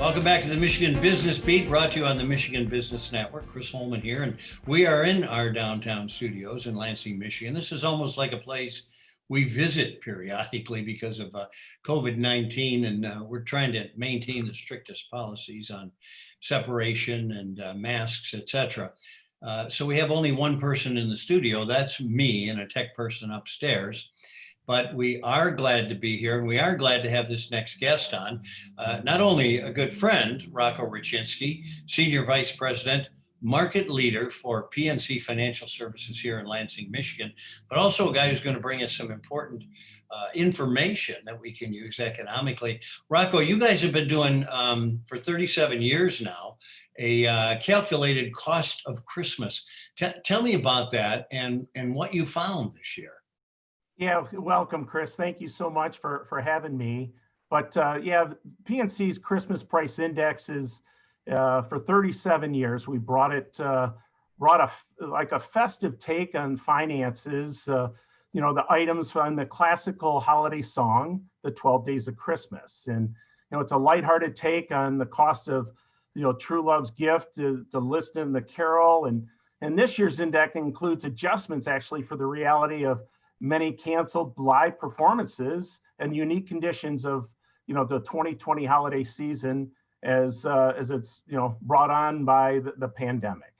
Welcome back to the Michigan Business Beat, brought to you on the Michigan Business Network. Chris Holman here, and we are in our downtown studios in Lansing, Michigan. This is almost like a place we visit periodically because of COVID-19, and we're trying to maintain the strictest policies on separation and masks, etc. So we have only one person in the studio. That's me and a tech person upstairs. But we are glad to be here, and we are glad to have this next guest on. Not only a good friend, Rocco Rucinski, Senior Vice President, Market Leader for PNC Financial Services here in Lansing, Michigan, but also a guy who's going to bring us some important information that we can use economically. Rocco, you guys have been doing for 37 years now a calculated cost of Christmas. Tell me about that and what you found this year. Yeah, welcome, Chris. Thank you so much for having me. But yeah, PNC's Christmas Price Index is for 37 years. We brought a festive take on finances. The items on the classical holiday song, the 12 Days of Christmas, and it's a lighthearted take on the cost of True Love's Gift, to list in the carol, and this year's index includes adjustments actually for the reality of many canceled live performances and the unique conditions of the 2020 holiday season as it's brought on by the pandemic.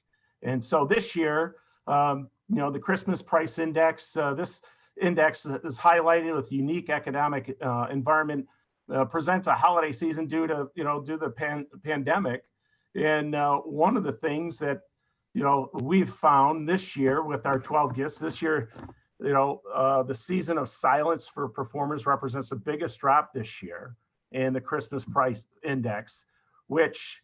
And so this year, the Christmas Price Index, this index is highlighted with unique economic environment, presents a holiday season due to the pandemic. And one of the things that we've found this year with our 12 gifts this year, the season of silence for performers represents the biggest drop this year in the Christmas Price Index, which,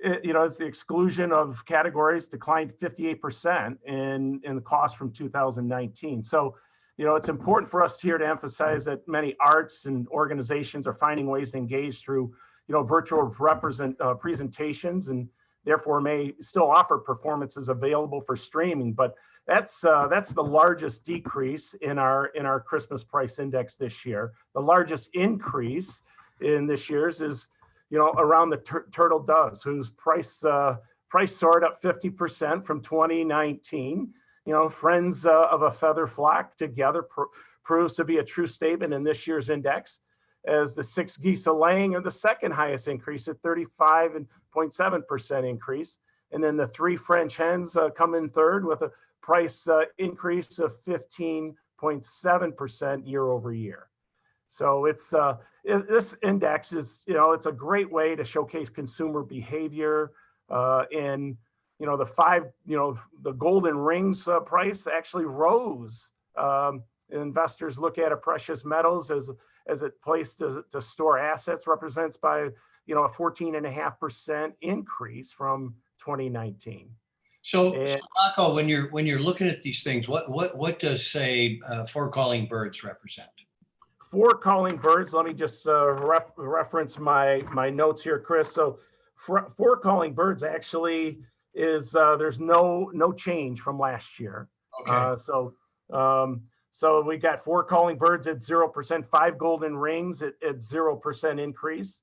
is the exclusion of categories declined 58% in the cost from 2019. So, it's important for us here to emphasize that many arts and organizations are finding ways to engage through, virtual presentations, and therefore may still offer performances available for streaming. But that's the largest decrease in our Christmas Price Index this year. The largest increase in this year's is around the turtle doves, whose price soared up 50% from 2019. Friends of a feather flock together proves to be a true statement in this year's index, as the 6 geese a laying are the second highest increase at 35.7% increase. And then the 3 French hens come in third with a price increase of 15.7% year over year. So this index is, it's a great way to showcase consumer behavior. And, the golden rings price actually rose. Investors look at precious metals as a place to store assets, represents by, a 14.5% increase from 2019. So Rocco, when you're looking at these things, what does say 4 calling birds represent? 4 calling birds. Let me just reference my notes here, Chris. So 4 calling birds actually is there's no change from last year. Okay. So we got 4 calling birds at 0%, 5 golden rings at 0% increase.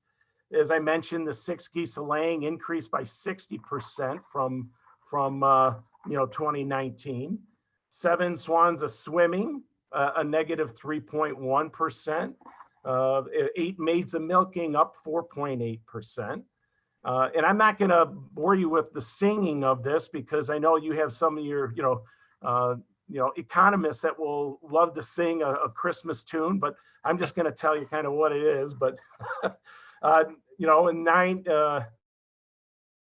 As I mentioned, the 6 geese a laying increased by 60% from 2019. 7 swans a swimming, a negative 3.1%. 8 maids a milking, up 4.8%. And I'm not going to bore you with the singing of this, because I know you have some of your economists that will love to sing a Christmas tune, but I'm just going to tell you kind of what it is. But in 9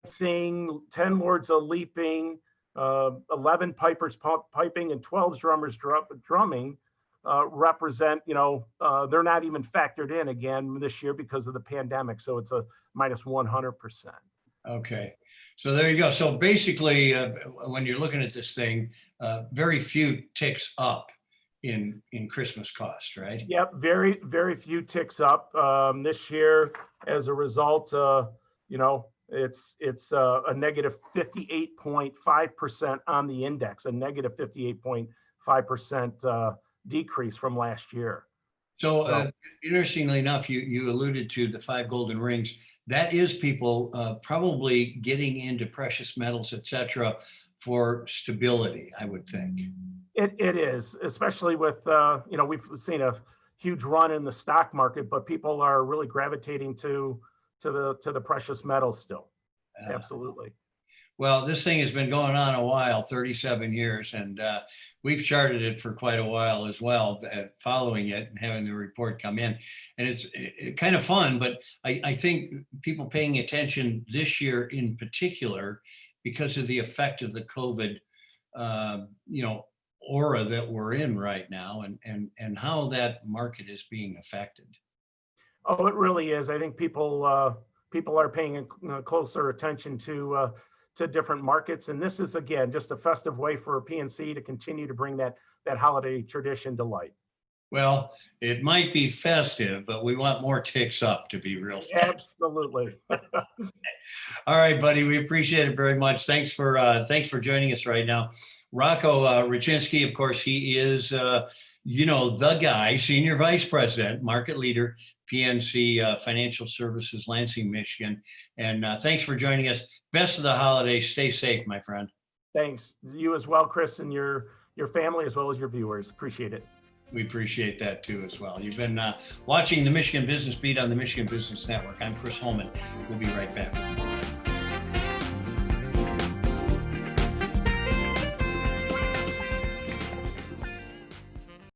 sing, 10 lords a leaping, 11 pipers piping, and 12 drummers drumming represent, they're not even factored in again this year because of the pandemic. So it's a minus 100%. Okay. So there you go. So basically, when you're looking at this thing, very few ticks up in Christmas cost, right? Yep. Very, very few ticks up this year as a result. It's a negative 58.5% on the index, a negative 58.5% decrease from last year. So interestingly enough, you alluded to the 5 golden rings. that is people probably getting into precious metals, et cetera, for stability, I would think. It is, especially with, we've seen a huge run in the stock market, but people are really gravitating to the precious metals still. Absolutely. Well, this thing has been going on a while, 37 years, and we've charted it for quite a while as well, following it and having the report come in. And it's kind of fun, but I think people paying attention this year in particular, because of the effect of the COVID, aura that we're in right now, and how that market is being affected. Oh, it really is. I think people are paying closer attention to different markets, and this is again just a festive way for PNC to continue to bring that holiday tradition to light. Well, it might be festive, but we want more ticks up to be real fast. Absolutely. All right, buddy. We appreciate it very much. Thanks for joining us right now. Rocco Rucinski, of course, he is the guy, senior vice president, market leader, PNC Financial Services, Lansing, Michigan. And thanks for joining us. Best of the holidays. Stay safe, my friend. Thanks. You as well, Chris, and your family as well as your viewers. Appreciate it. We appreciate that too as well. You've been watching the Michigan Business Beat on the Michigan Business Network. I'm Chris Holman. We'll be right back.